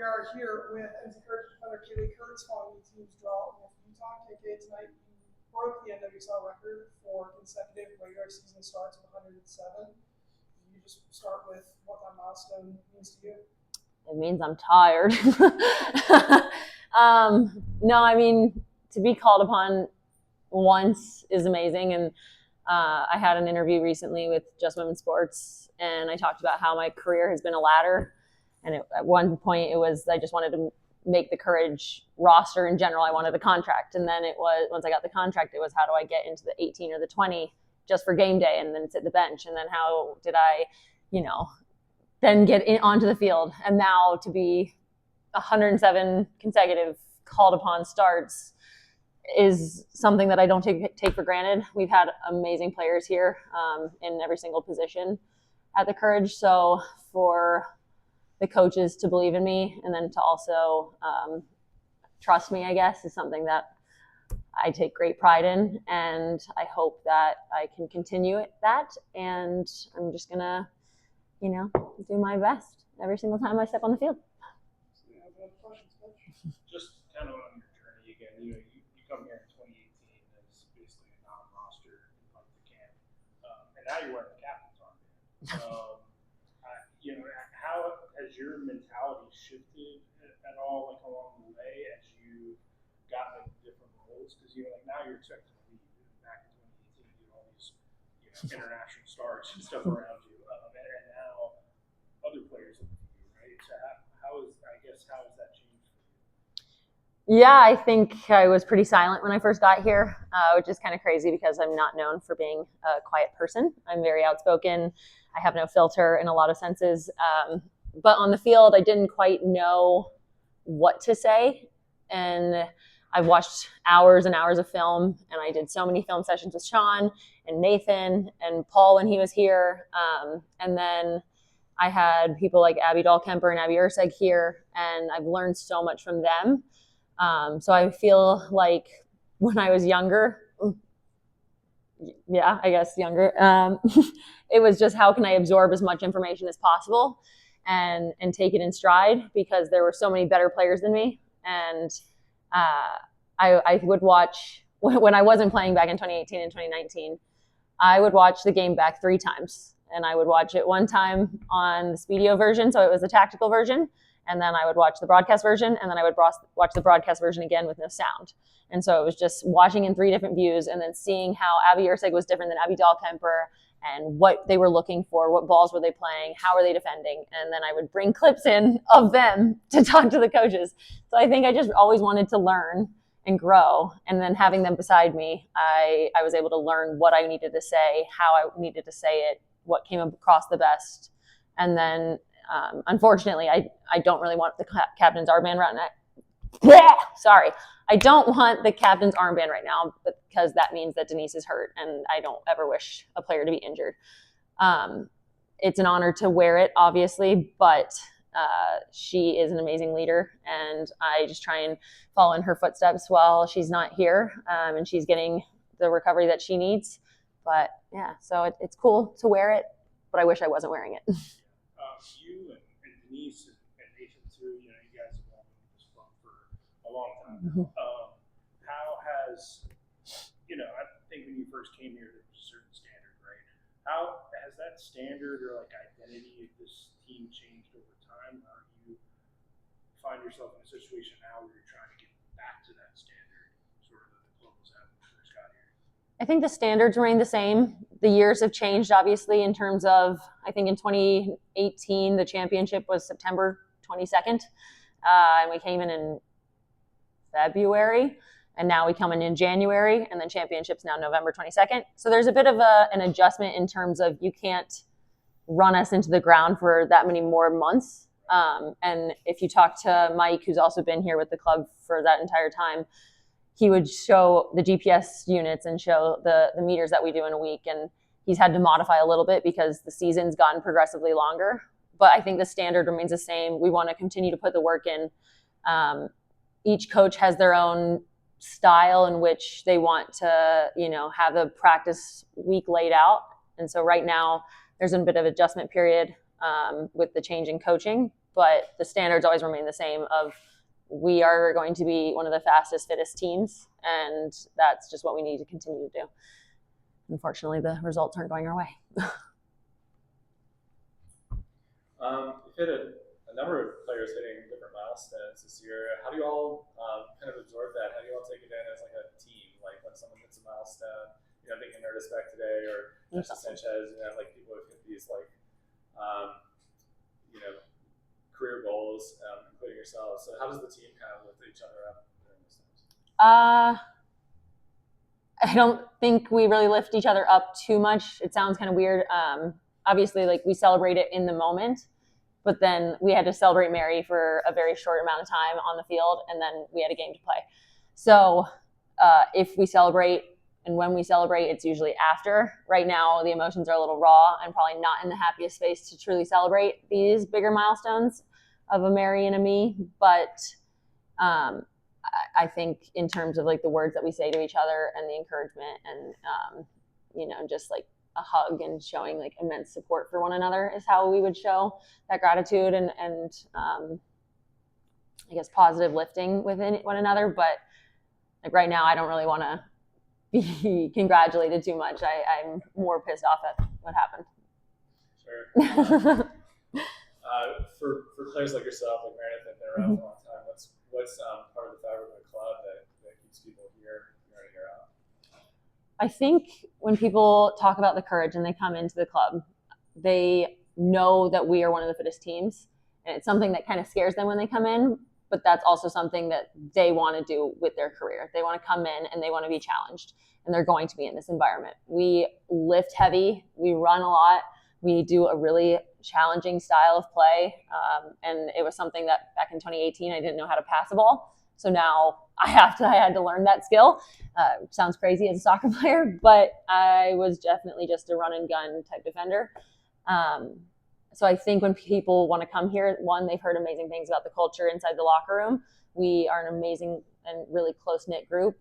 we are here with NC Courage defender Kaleigh Kurtz following the team's draw with Utah. KK, tonight you broke the NWSL record for consecutive regular season starts of 107. Can you just start with what that milestone means to you? It means I'm tired. No, I mean, to be called upon once is amazing. And I had an interview recently with Just Women's Sports, and I talked about how my career has been a ladder. And at one point, it was I just wanted to make the Courage roster in general. I wanted a contract. And then it was, once I got the contract, it was how do I get into the 18 or the 20 just for game day and then sit the bench? And then how did I, then get onto the field? And now to be 107 consecutive called upon starts is something that I don't take for granted. We've had amazing players here in every single position at the Courage. So for the coaches to believe in me and then to also trust me, I guess, is something that I take great pride in. And I hope that I can continue that. And I'm just going to, do my best every single time I step on the field. Just kind of on your journey again, you come here in 2018 as basically a non-roster in the camp, and now you're wearing the captain's armband. How has your mentality shifted at all, like along the way as you got into different roles? Because now you're expected to lead. Back in 2018, you had all these international stars and stuff around you, and now other players look at you, right? So how has that changed for you? Yeah, I think I was pretty silent when I first got here, which is kind of crazy because I'm not known for being a quiet person. I'm very outspoken. I have no filter in a lot of senses. But on the field, I didn't quite know what to say. And I watched hours and hours of film, and I did so many film sessions with Sean and Nathan and Paul when he was here. And then I had people like Abby Dahlkemper and Abby Urseg here, and I've learned so much from them. So I feel like when I was younger, it was just how can I absorb as much information as possible and take it in stride, because there were so many better players than me. And I would watch, when I wasn't playing back in 2018 and 2019, I would watch the game back 3 times. And I would watch it one time on the Speedio version, so it was the tactical version. And then I would watch the broadcast version, and then I would watch the broadcast version again with no sound. And so it was just watching in 3 different views and then seeing how Abby Urseg was different than Abby Dahlkemper and what they were looking for, what balls were they playing, how were they defending. And then I would bring clips in of them to talk to the coaches. So I think I just always wanted to learn and grow. And then having them beside me, I was able to learn what I needed to say, how I needed to say it, what came across the best. And then unfortunately, I don't really want the captain's armband right now. Sorry. I don't want the captain's armband right now because that means that Denise is hurt, and I don't ever wish a player to be injured. It's an honor to wear it, obviously, but she is an amazing leader, and I just try and follow in her footsteps while she's not here, and she's getting the recovery that she needs. But yeah, so it's cool to wear it, but I wish I wasn't wearing it. You and Denise and Nathan too, you guys have been in this club for a long time. Mm-hmm. How has, I think when you first came here, there was a certain standard, right? How has that standard or identity of this team changed over time? Or do you find yourself in a situation now where you're trying to get back to that standard, sort of that the club was at when you first got here? I think the standards remain the same. The years have changed, obviously, in terms of, I think in 2018, the championship was September 22nd, and we came in February, and now we come in January, and then championship's now November 22nd. So there's a bit of an adjustment in terms of you can't run us into the ground for that many more months. And if you talk to Mike, who's also been here with the club for that entire time, he would show the GPS units and show the meters that we do in a week. And he's had to modify a little bit because the season's gotten progressively longer. But I think the standard remains the same. We want to continue to put the work in. Each coach has their own style in which they want to, have the practice week laid out. And so right now there's a bit of adjustment period with the change in coaching. but the standards always remain the same of we are going to be one of the fastest, fittest teams, and that's just what we need to continue to do. Unfortunately, the results aren't going our way. You've hit a number of players hitting different milestones this year. How do you all kind of absorb that? How do you all take it in as like a team? Like when someone hits a milestone, thinking Nerdist back today, or Sanchez, like people have hit these like, career goals, including yourselves. So how does the team kind of lift each other up during those times? I don't think we really lift each other up too much. It sounds kind of weird. Obviously, like we celebrate it in the moment, but then we had to celebrate Mary for a very short amount of time on the field, and then we had a game to play. So if we celebrate and when we celebrate, it's usually after. Right now, the emotions are a little raw. I'm probably not in the happiest space to truly celebrate these bigger milestones of a Mary and a me, but I think in terms of like the words that we say to each other and the encouragement and just like a hug and showing like immense support for one another is how we would show that gratitude and I guess positive lifting within one another. But like right now, I don't really want to be congratulated too much. I'm more pissed off at what happened. Sure. For players like yourself, like Meredith, that have been around for a long time, what's part of the fabric of the club that keeps people here year in, year out? I think when people talk about the courage and they come into the club, they know that we are one of the fittest teams, and it's something that kind of scares them when they come in, but that's also something that they want to do with their career. They want to come in and they want to be challenged, and they're going to be in this environment. We lift heavy, we run a lot, we do a really challenging style of play, and it was something that back in 2018 I didn't know how to pass a ball. So now I had to learn that skill. Sounds crazy as a soccer player, but I was definitely just a run and gun type defender. So I think when people want to come here, one, they've heard amazing things about the culture inside the locker room. We are an amazing and really close-knit group,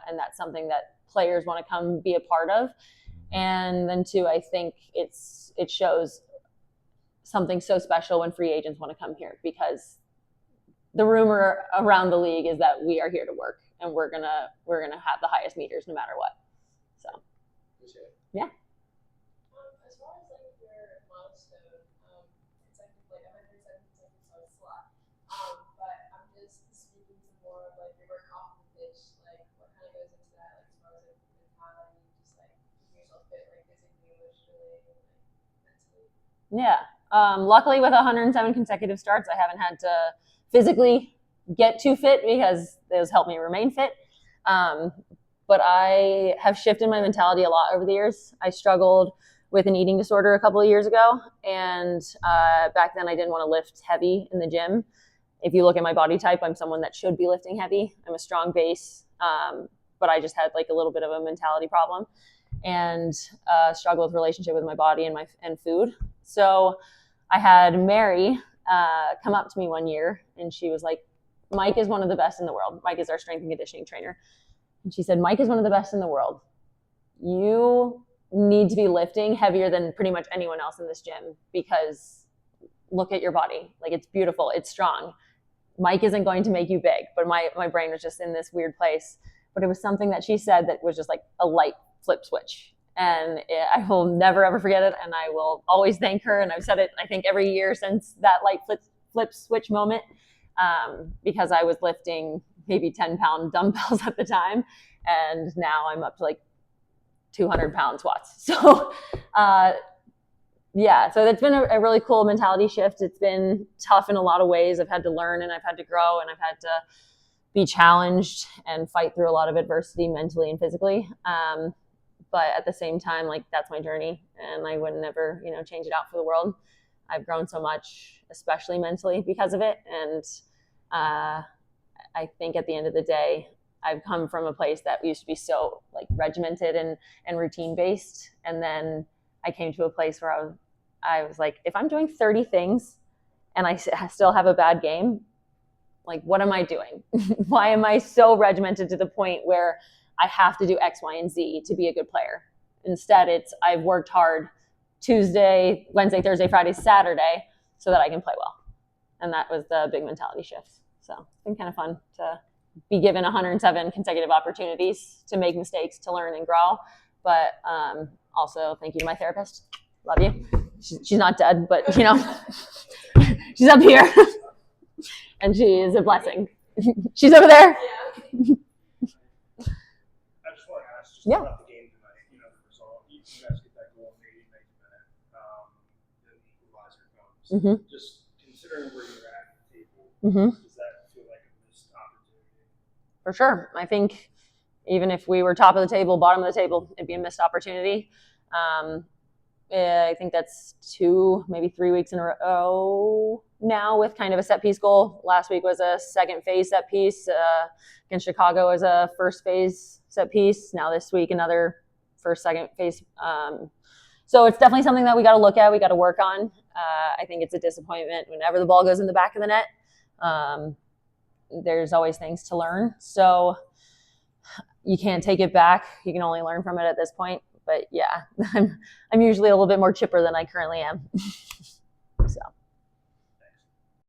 and that's something that players want to come be a part of. And then two, I think it shows something so special when free agents want to come here, because the rumor around the league is that we are here to work and we're gonna have the highest meters no matter what. So Appreciate it. Yeah. As far as like your milestone, it's like I'm at 37 seconds, so it's a lot. But I'm just speaking to more of like your work off the pitch, like what kind of goes into that, like as far as like mentality, just like keeping yourself fit, like physically, emotionally, and like mentally. Yeah. Luckily, with 107 consecutive starts, I haven't had to physically get too fit because those help me remain fit. But I have shifted my mentality a lot over the years. I struggled with an eating disorder a couple of years ago, and back then I didn't want to lift heavy in the gym. If you look at my body type, I'm someone that should be lifting heavy. I'm a strong base, but I just had like a little bit of a mentality problem and struggle with relationship with my body and food. So I had Mary come up to me one year, and she was like, Mike is one of the best in the world. Mike is our strength and conditioning trainer. And she said, Mike is one of the best in the world. You need to be lifting heavier than pretty much anyone else in this gym, because look at your body. Like, it's beautiful. It's strong. Mike isn't going to make you big. But my brain was just in this weird place. But it was something that she said that was just like a light flip switch. And I will never, ever forget it. And I will always thank her. And I've said it, I think, every year since that light flip switch moment, because I was lifting maybe 10-pound dumbbells at the time. And now I'm up to like 200-pound squats. So, yeah, so it's been a really cool mentality shift. It's been tough in a lot of ways. I've had to learn, and I've had to grow, and I've had to be challenged and fight through a lot of adversity mentally and physically. But at the same time, like, that's my journey, and I would never, change it out for the world. I've grown so much, especially mentally, because of it. And I think at the end of the day, I've come from a place that used to be so like regimented and routine based. And then I came to a place where I was like, if I'm doing 30 things and I still have a bad game, like, what am I doing? Why am I so regimented to the point where I have to do X, Y, and Z to be a good player? Instead, it's I've worked hard Tuesday, Wednesday, Thursday, Friday, Saturday so that I can play well. And that was the big mentality shift. So it's been kind of fun to be given 107 consecutive opportunities to make mistakes, to learn and grow. But also, thank you to my therapist. Love you. She's not dead, but she's up here, and she is a blessing. She's over there. Yeah. I just want to ask about the game tonight. The result. You guys get that goal in the 89th minute. The equalizer comes. Mm-hmm. Just considering where you're at the table, Mm-hmm. does that feel like a missed opportunity? For sure. I think even if we were top of the table, bottom of the table, it'd be a missed opportunity. I think that's 2, maybe 3 weeks in a row now with kind of a set piece goal. Last week was a second phase set piece. Against Chicago was a first phase set piece. Now this week, another first, second phase. So it's definitely something that we got to look at. We got to work on. I think it's a disappointment whenever the ball goes in the back of the net. There's always things to learn. So you can't take it back. You can only learn from it at this point. But yeah, I'm usually a little bit more chipper than I currently am.